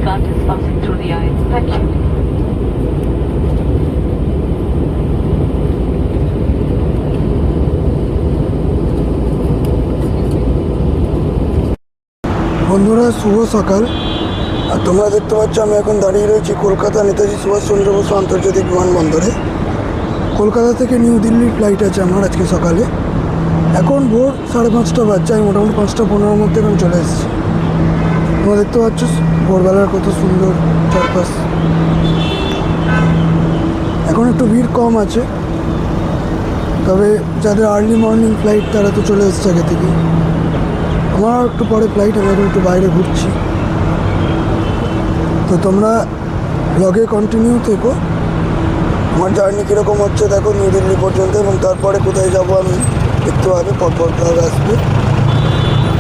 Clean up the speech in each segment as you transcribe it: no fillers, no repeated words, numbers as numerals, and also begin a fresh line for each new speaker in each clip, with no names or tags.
gut is passing through the eye. Thank you.
বন্ধুরা শুভ সকাল। আর তোমরা দেখতে পাচ্ছ আমি এখন দাঁড়িয়ে রয়েছি কলকাতা নেতাজি সুভাষচন্দ্র বসু আন্তর্জাতিক বিমানবন্দরে। কলকাতা থেকে নিউ দিল্লির ফ্লাইট আছে আমার আজকে সকালে। এখন ভোর 5:30 বাজছে, আমি মোটামুটি 5:15-র মধ্যে এখন চলে এসেছি। তোমরা দেখতে পাচ্ছ ভোরবেলার কত সুন্দর চারপাশ। এখন একটু ভিড় কম আছে, তবে যাদের আর্লি মর্নিং ফ্লাইট তারা তো চলে এসছে আগে থেকে। আমার একটু পরে ফ্লাইট, আমি এখন একটু বাইরে ঘুরছি। তো তোমরা ব্লগে কন্টিনিউ থেকো, আমার জার্নি কীরকম হচ্ছে দেখো নিউ দিল্লি পর্যন্ত, এবং তারপরে কোথায় যাব আমি দেখতে পাবে, পরপর ব্লগ আসবে।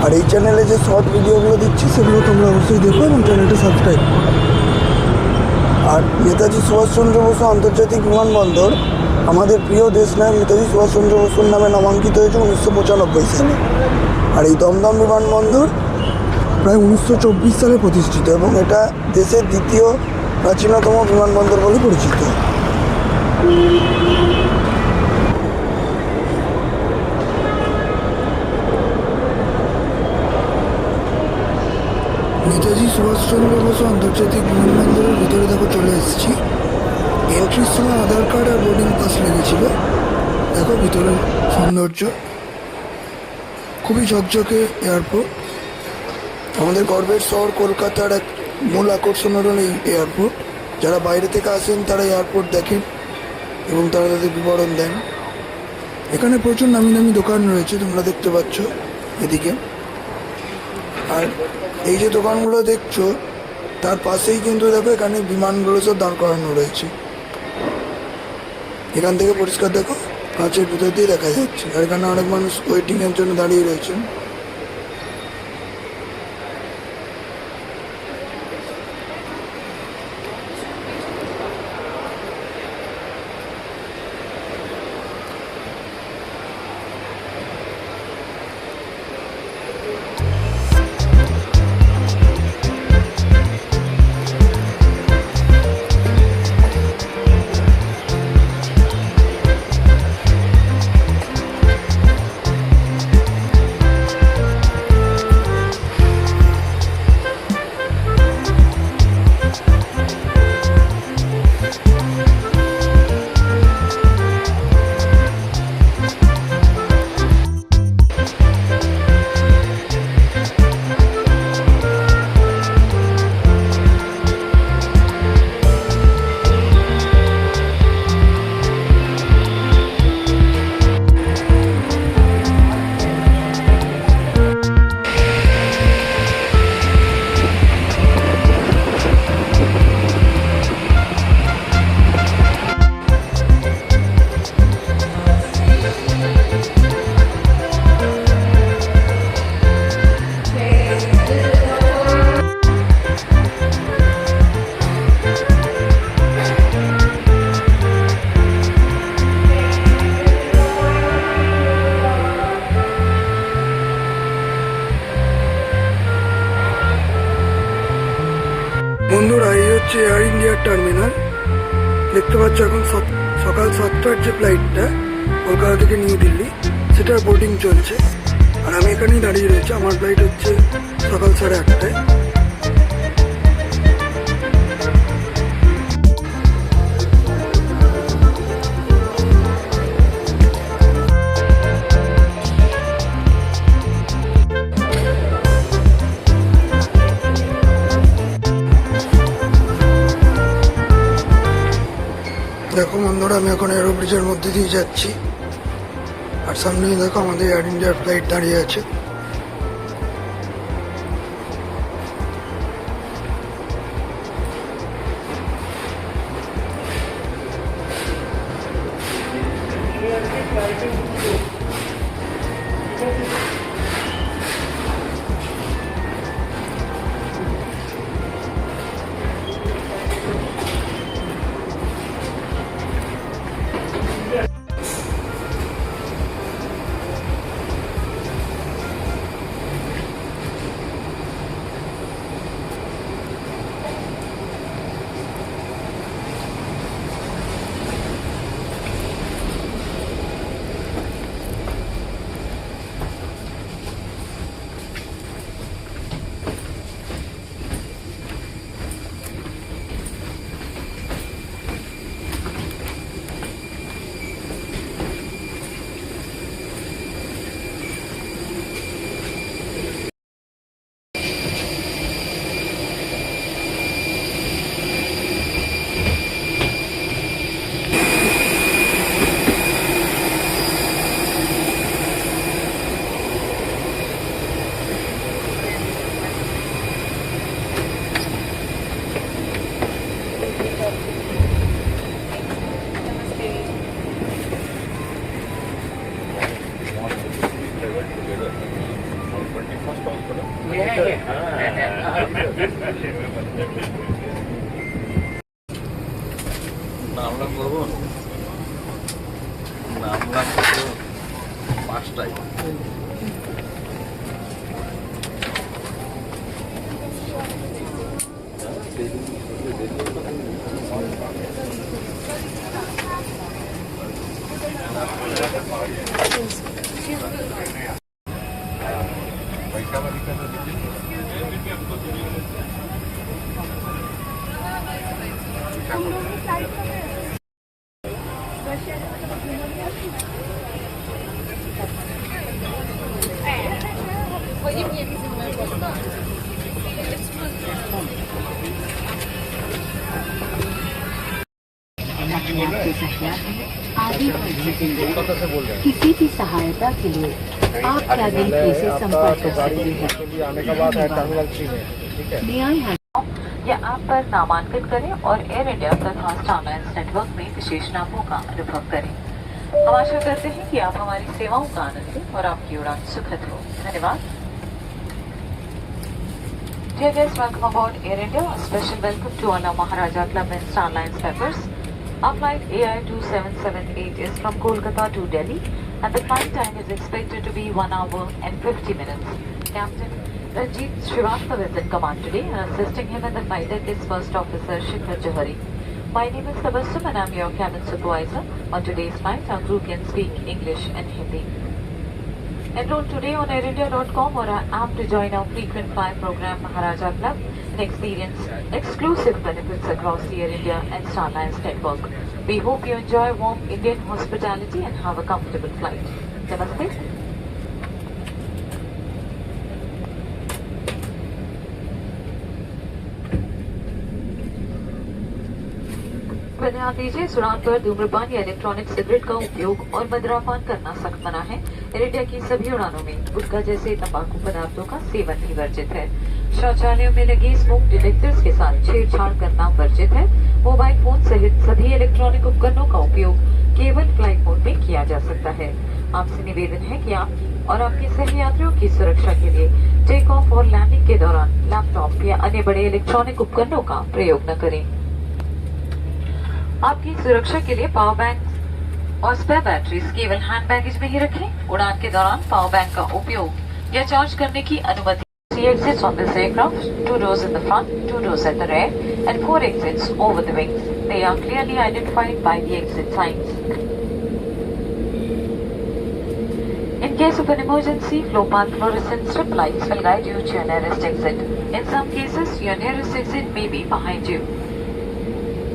আর এই চ্যানেলে যে শর্ট ভিডিওগুলো দিচ্ছি সেগুলো তোমরা অবশ্যই দেখো এবং চ্যানেলটা সাবস্ক্রাইব করো। আর নেতাজি সুভাষচন্দ্র বসু আন্তর্জাতিক বিমানবন্দর আমাদের প্রিয় দেশ নায়ক নেতাজি সুভাষচন্দ্র বসুর নামে নামাঙ্কিত হয়েছে 1995 সালে। আর এই দমদম বিমানবন্দর প্রায় 1924 সালে প্রতিষ্ঠিত, এবং এটা দেশের দ্বিতীয় প্রাচীনতম বিমানবন্দর বলে পরিচিত। নেতাজি সুভাষচন্দ্র বসু আন্তর্জাতিক বিমানবন্দরের ভিতরে দেখো চলে এসেছি। এন্ট্রির সময় আধার কার্ড আর বোর্ডিং পাস লেগেছিল। দেখো ভিতরের সৌন্দর্য, খুবই ঝকঝকে এয়ারপোর্ট। আমাদের গর্বের শহর কলকাতার এক মূল আকর্ষণ হল এই এয়ারপোর্ট। যারা বাইরে থেকে আসেন তারা এয়ারপোর্ট দেখেন এবং তারা তাদের বিবরণ দেন। এখানে প্রচুর নামি নামি দোকান রয়েছে, তোমরা দেখতে পাচ্ছ এদিকে। আর এই যে দোকানগুলো দেখছো তার পাশেই কিন্তু দেখো এখানে বিমানগুলো সব দাঁড় করানো রয়েছে। এখান থেকে পরিষ্কার দেখো কাঁচের ভিতর দিয়ে দেখা যাচ্ছে। আর এখানে অনেক মানুষ ওয়েটিংয়ের জন্য দাঁড়িয়ে রয়েছেন। বন্ধুরা এই হচ্ছে এয়ার ইন্ডিয়ার টার্মিনাল। দেখতে পাচ্ছ এখন সকাল 7টার যে ফ্লাইটটা কলকাতা থেকে নিউ দিল্লি, সেটার বোর্ডিং চলছে। আর আমি এখানেই দাঁড়িয়ে রয়েছি, আমার ফ্লাইট হচ্ছে সকাল 8:30টায়। দেখো বন্ধুরা আমি এখন এরো ব্রিজের মধ্যে দিয়ে যাচ্ছি, আর সামনেই দেখো আমাদের এয়ার ইন্ডিয়ার ফ্লাইট দাঁড়িয়ে আছে।
নামলাম কখন? নামলাম তো 5টায়।
आगे बढ़ने के लिए किसी भी सहायता के लिए आप कैबिन पे से संपर्क कर सकते हैं। May I have
या ऐप पर नामांकन करें और एयर इंडिया तथा स्टार अलायंस नेटवर्क में विशेष लाभों का अनुभव करें। हम आशा करते हैं कि आप हमारी सेवाओं का आनंद लें और आपकी उड़ान सुखद हो। धन्यवाद। Dear guests, welcome aboard Air India. A special welcome to all our Maharaja Club and Star Alliance members. Our flight AI 2778 is from Kolkata to Delhi and the flight time is expected to be 1 hour and 50 minutes. Captain Ranjit Srivastava is in command today and assisting him in the flight deck is First Officer Shikhar Johari. My name is Tabassum and I'm your cabin supervisor. On today's flight, our crew can speak English and Hindi. Enroll today on airindia.com or our app to join our frequent flyer program Maharaja Club and experience exclusive benefits across the Air India and Star Alliance network. We hope you enjoy warm Indian hospitality and have a comfortable flight. Namaste. ध्यान दीजिए, इस उड़ान पर धूम्रपान या electronic cigarette का उपयोग और मदिरापान करना सख्त मना है। एयर इंडिया की सभी उड़ानों में गुटखा जैसे तंबाकू पदार्थों का सेवन भी वर्जित है। शौचालयों में लगे स्मोक डिटेक्टर्स के साथ छेड़छाड़ करना वर्जित है। मोबाइल फोन सहित सभी इलेक्ट्रॉनिक उपकरणों का उपयोग केवल फ्लाइट मोड में किया जा सकता है। आपसे निवेदन है कि आपकी और आपके सही यात्रियों की सुरक्षा के लिए टेक ऑफ और लैंडिंग के दौरान लैपटॉप या अन्य बड़े इलेक्ट्रॉनिक उपकरणों का प्रयोग न करें। आपकी सुरक्षा के लिए पावर बैंक और स्पेयर बैटरीज केवल हैंड बैगेज में ही रखें। उड़ान के दौरान पावर बैंक का उपयोग या चार्ज करने की अनुमति। 3 exits on this aircraft, 2 doors in the front, 2 doors at the rear, and 4 exits over the wings. They are clearly identified by the exit signs. In case of an emergency, flow path fluorescent strip lights will guide you to your nearest exit. In some cases, your nearest exit may be behind you.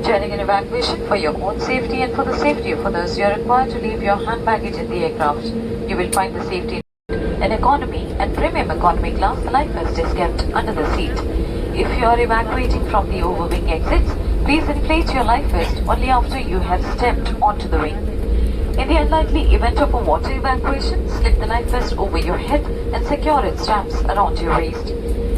During an evacuation, for your own safety and for the safety of others, you are required to leave your hand baggage in the aircraft. You will find the safety in economy and premium economy class. The life vest is kept under the seat. If you are evacuating from the overwing exits, please inflate your life vest only after you have stepped onto the wing. In the unlikely event of a water evacuation, slip the life vest over your head and secure its straps around your waist.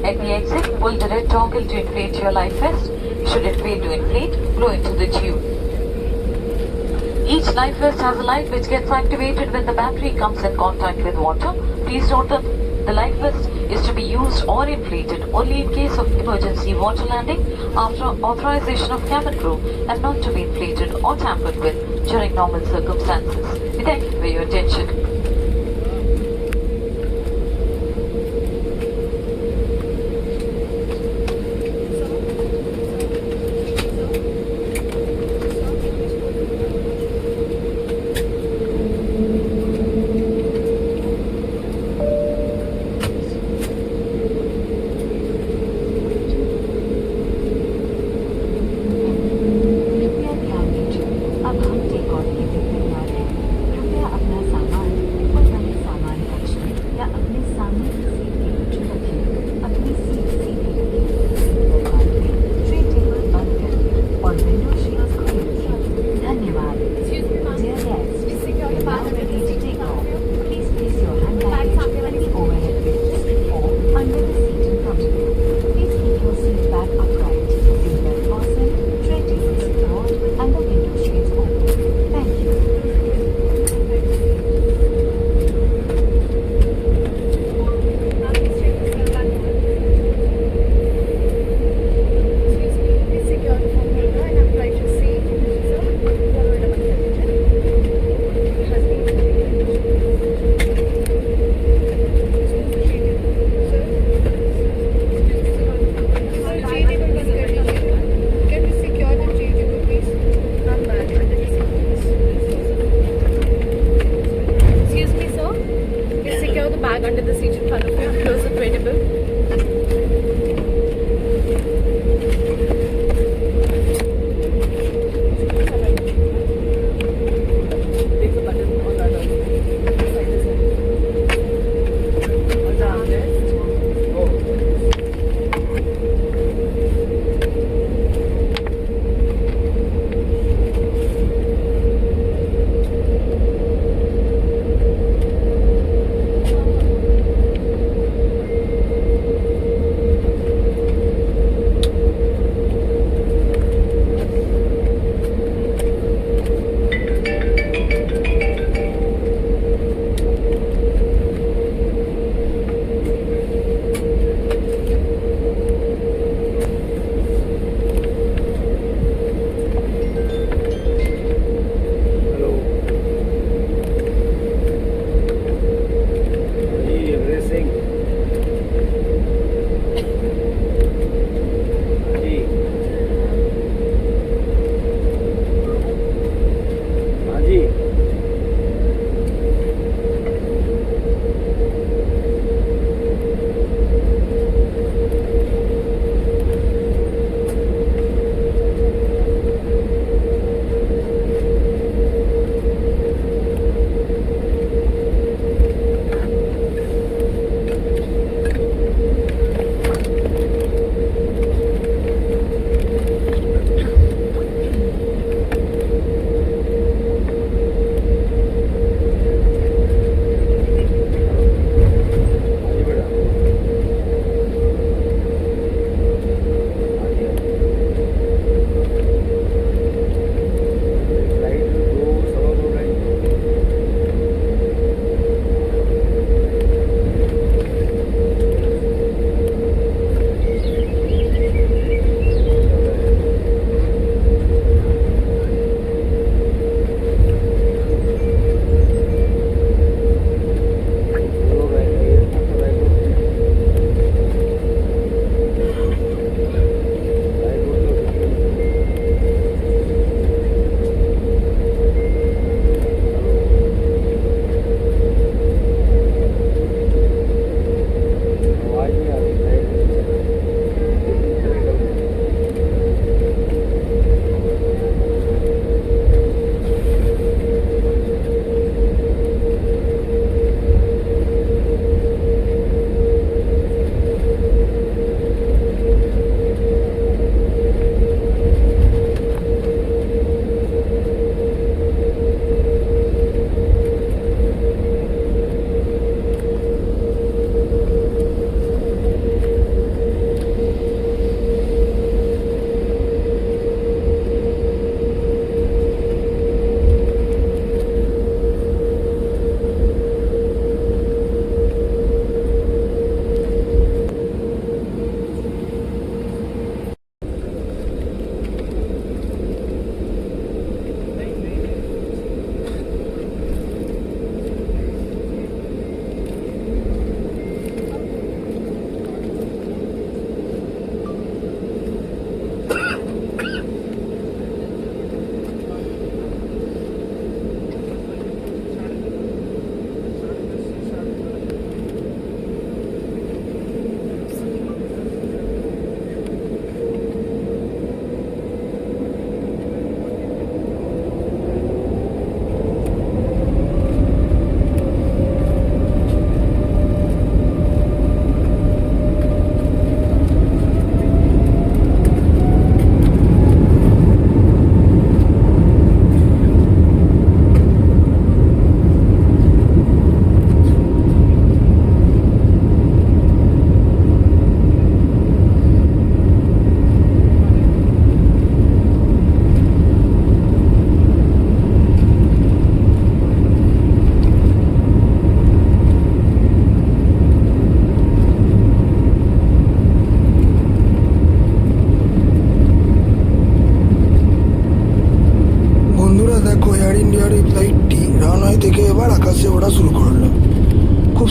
At the exit, pull the red toggle to inflate your life vest. Should it fail to inflate, blow into the tube. Each life vest has a light which gets activated when the battery comes in contact with water. Please note that the life vest is to be used or inflated only in case of emergency water landing after authorization of cabin crew and not to be inflated or tampered with during normal circumstances. We thank you for your attention.
कृपया ध्यान दीजिए, अब हम take off की तैयार हैं। कृपया अपना सामान
bag under the seat in front of you. Close the tray table. Take the button on the other side. Like this. On the armrest.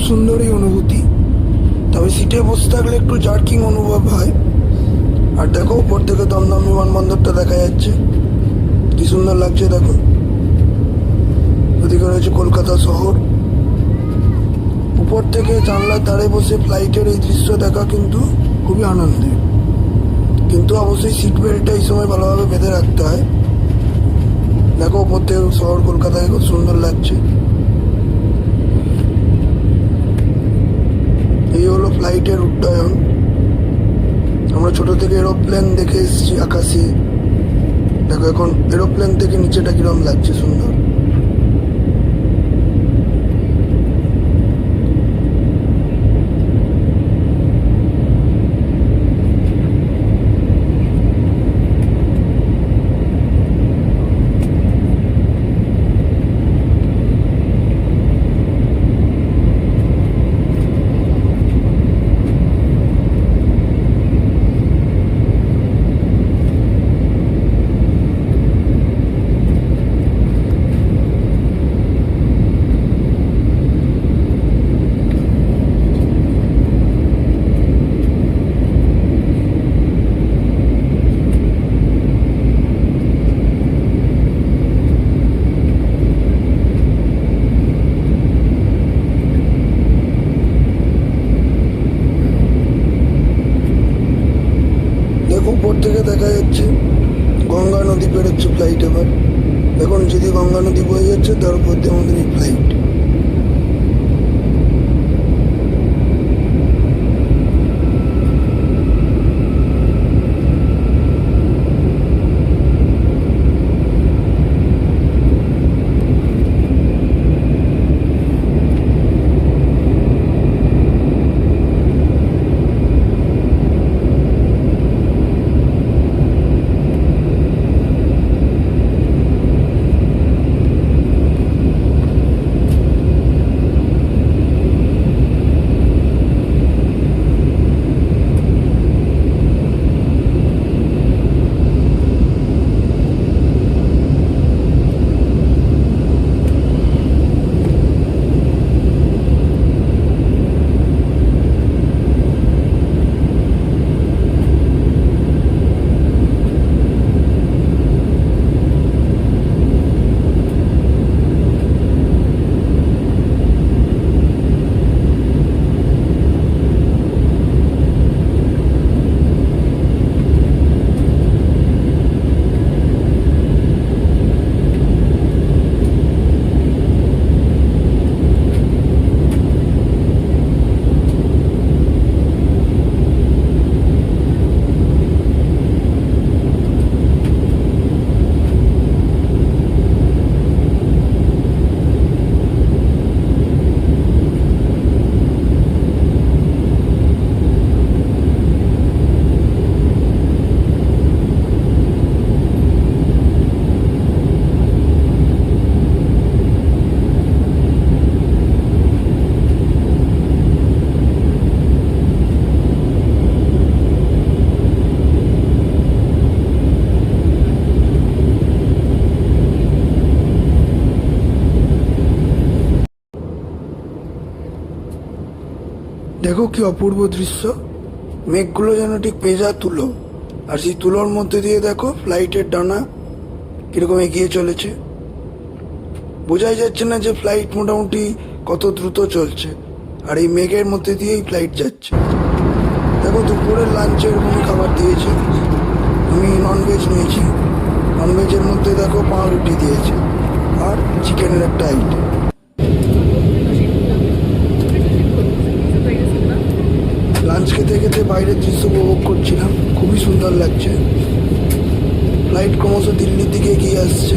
সুন্দরই অনুভূতি, তবে সিটে বসে থাকলে একটু জার্কিং অনুভব হয়। আর দেখো উপর থেকে দমদম বিমানবন্দরটা দেখা যাচ্ছে, কি সুন্দর লাগছে দেখো। ওদিকে রয়েছে কলকাতা শহর, উপর ওপর থেকে জানলার ধারে বসে ফ্লাইটের এই দৃশ্য দেখা কিন্তু খুবই আনন্দের, কিন্তু অবশ্যই সিট বেল্টটা এই সময় ভালোভাবে বেঁধে রাখতে হয়। দেখো ওপর থেকে শহর কলকাতায় খুব সুন্দর লাগছে। এই হলো ফ্লাইটের উড্ডয়ন। আমরা ছোট থেকে এরোপ্লেন দেখে এসেছি আকাশে, দেখো এখন এরোপ্লেন থেকে নিচেটা কিরম লাগছে সুন্দর। উপর থেকে দেখা যাচ্ছে গঙ্গা নদী পেরোচ্ছে ফ্লাইট। এবার এখন যদি গঙ্গা নদী বয়ে যাচ্ছে তার উপর দিয়ে আমাদের এই ফ্লাইট। দেখো কি অপূর্ব দৃশ্য, মেঘগুলো যেন ঠিক পেঁজা তুলো, আর সেই তুলোর মধ্যে দিয়ে দেখো ফ্লাইটের ডানা কিরকম এগিয়ে চলেছে। বোঝাই যাচ্ছে না যে ফ্লাইট মোটামুটি কত দ্রুত চলছে, আর এই মেঘের মধ্যে দিয়েই ফ্লাইট যাচ্ছে। দেখো দুপুরের লাঞ্চে এরকমই খাবার দিয়েছে। আমি ননভেজ নিয়েছি, ননভেজের মধ্যে দেখো পাউরুটি দিয়েছে আর চিকেনের একটা আইটেম। লাঞ্চ খেতে খেতে বাইরের দৃশ্য উপভোগ করছিলাম, খুবই সুন্দর লাগছে। ফ্লাইট ক্রমশ দিল্লির দিকে এগিয়ে আসছে।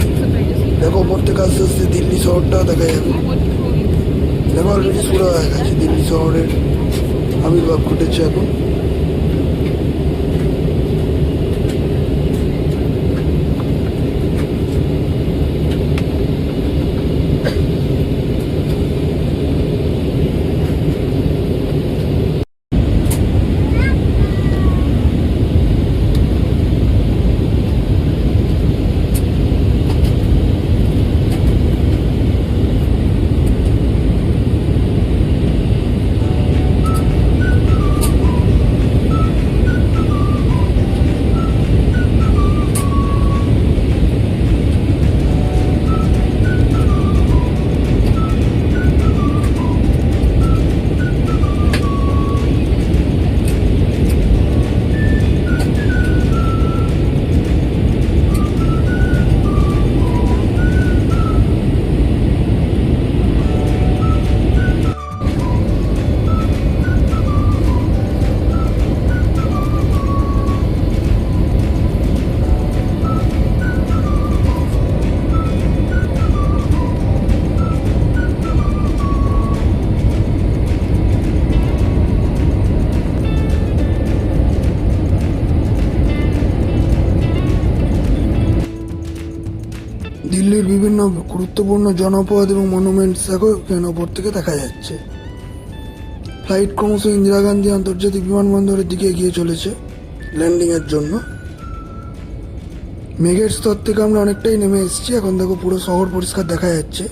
দেখো ওপর থেকে আস্তে আস্তে দিল্লি শহরটাও দেখা যাবে। দেখো অলরেডি শুরু হয়ে গেছে, দিল্লি শহরের আবির্ভাব ঘটেছে এখন। দিল্লির বিভিন্ন গুরুত্বপূর্ণ জনপদ এবং মনুমেন্টস দেখো এখানে ওপর থেকে দেখা যাচ্ছে। ফ্লাইট ক্রমশ ইন্দিরা গান্ধী আন্তর্জাতিক বিমানবন্দরের দিকে এগিয়ে চলেছে ল্যান্ডিংয়ের জন্য। মেঘের স্তর থেকে আমরা অনেকটাই নেমে এসেছি, এখন দেখো পুরো শহর পরিষ্কার দেখা যাচ্ছে।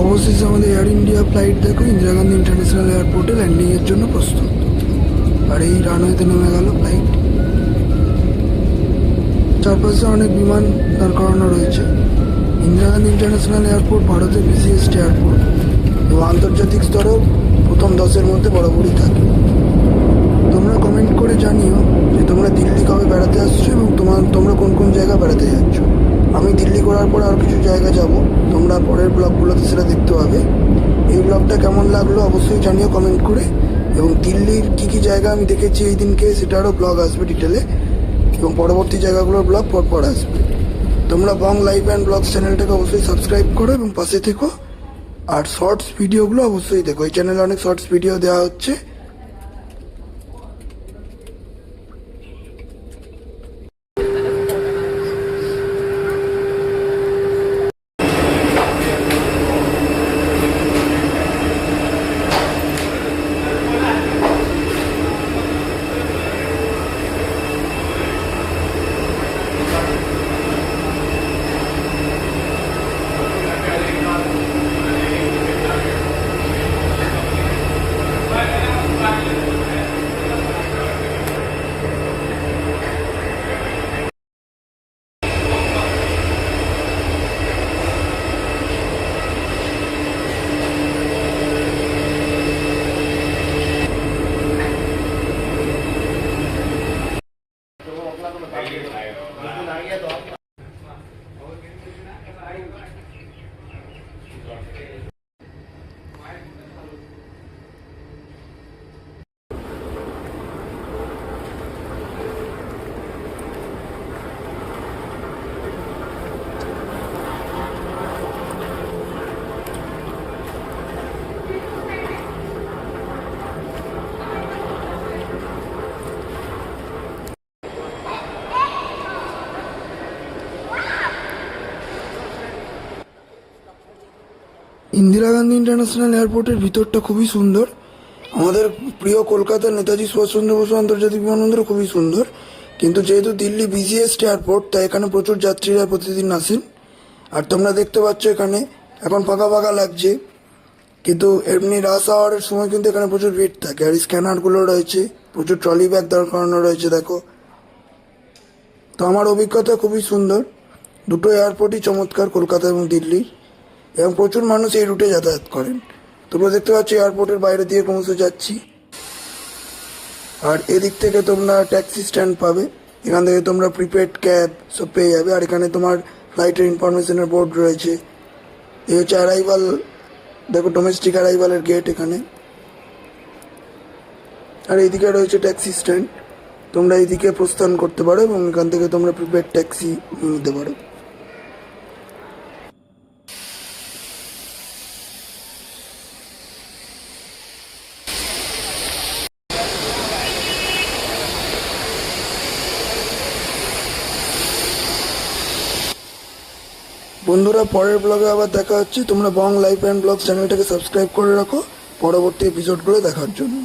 অবশেষে আমাদের এয়ার ইন্ডিয়া ফ্লাইট দেখো ইন্দিরা গান্ধী ইন্টারন্যাশনাল এয়ারপোর্টে ল্যান্ডিংয়ের জন্য প্রস্তুত। আর এই রানওয়েতে নেমে গেল ফ্লাইট। চারপাশে অনেক বিমান দাঁড় করানো রয়েছে। ইন্দিরা গান্ধী ইন্টারন্যাশনাল এয়ারপোর্ট ভারতের বিসিএসট এয়ারপোর্ট এবং আন্তর্জাতিক স্তরেও প্রথম 10-এর মধ্যে বরাবরই থাকে। তোমরা কমেন্ট করে জানিও যে তোমরা দিল্লি কবে বেড়াতে আসছো এবং তোমরা কোন কোন জায়গা বেড়াতে যাচ্ছ। আমি দিল্লি করার পর আর কিছু জায়গা যাব, তোমরা পরের ব্লগগুলোতে সেটা দেখতে পাবে। এই ব্লগটা কেমন লাগলো অবশ্যই জানিও কমেন্ট করে, এবং দিল্লির কী কী জায়গা আমি দেখেছি এই দিনকে সেটারও ব্লগ আসবে ডিটেলে, এবং পরবর্তী জায়গাগুলোর ব্লগ পর আসবে। তোমরা বং লাইফ অ্যান্ড ব্লগস চ্যানেলটাকে অবশ্যই সাবস্ক্রাইব করো এবং পাশে থেকো। আর শর্টস ভিডিওগুলো অবশ্যই দেখো, এই চ্যানেলে অনেক শর্টস ভিডিও দেওয়া হচ্ছে। ইন্দিরা গান্ধী ইন্টারন্যাশনাল এয়ারপোর্টের ভিতরটা খুবই সুন্দর। আমাদের প্রিয় কলকাতার নেতাজি সুভাষচন্দ্র বসু আন্তর্জাতিক বিমানবন্দর খুবই সুন্দর, কিন্তু যেহেতু দিল্লি বিজিএস্ট এয়ারপোর্ট তাই এখানে প্রচুর যাত্রীরা প্রতিদিন আসেন। আর তোমরা দেখতে পাচ্ছ এখানে এখন ফাঁকা ফাঁকা লাগছে, কিন্তু এমনি রাশ আওয়ারের সময় কিন্তু এখানে প্রচুর ভিড় থাকে। আর স্ক্যানারগুলো রয়েছে, প্রচুর ট্রলি ব্যাগ দাঁড় করানো রয়েছে দেখো। তো আমার অভিজ্ঞতা খুবই সুন্দর, দুটো এয়ারপোর্টই চমৎকার কলকাতা এবং দিল্লির, এবং প্রচুর মানুষ এই রুটে যাতায়াত করেন। তোমরা দেখতে পাচ্ছ এয়ারপোর্টের বাইরে দিয়ে ক্রমশ যাচ্ছি। আর এদিক থেকে তোমরা ট্যাক্সি স্ট্যান্ড পাবে, এখান থেকে তোমরা প্রিপেড ক্যাব সব পেয়ে যাবে। আর এখানে তোমার ফ্লাইটের ইনফরমেশনের বোর্ড রয়েছে। এই হচ্ছে অ্যারাইভাল, দেখো ডোমেস্টিক অ্যারাইভালের গেট এখানে। আর এইদিকে রয়েছে ট্যাক্সি স্ট্যান্ড, তোমরা এইদিকে প্রস্থান করতে পারো এবং এখান থেকে তোমরা প্রিপেড ট্যাক্সি নিতে পারো। বন্ধুরা, পরের ব্লগে আবার দেখা হচ্ছে। তোমরা বং লাইফ অ্যান্ড ব্লগস চ্যানেলটাকে সাবস্ক্রাইব করে রাখো পরবর্তী এপিসোডগুলো দেখার জন্য।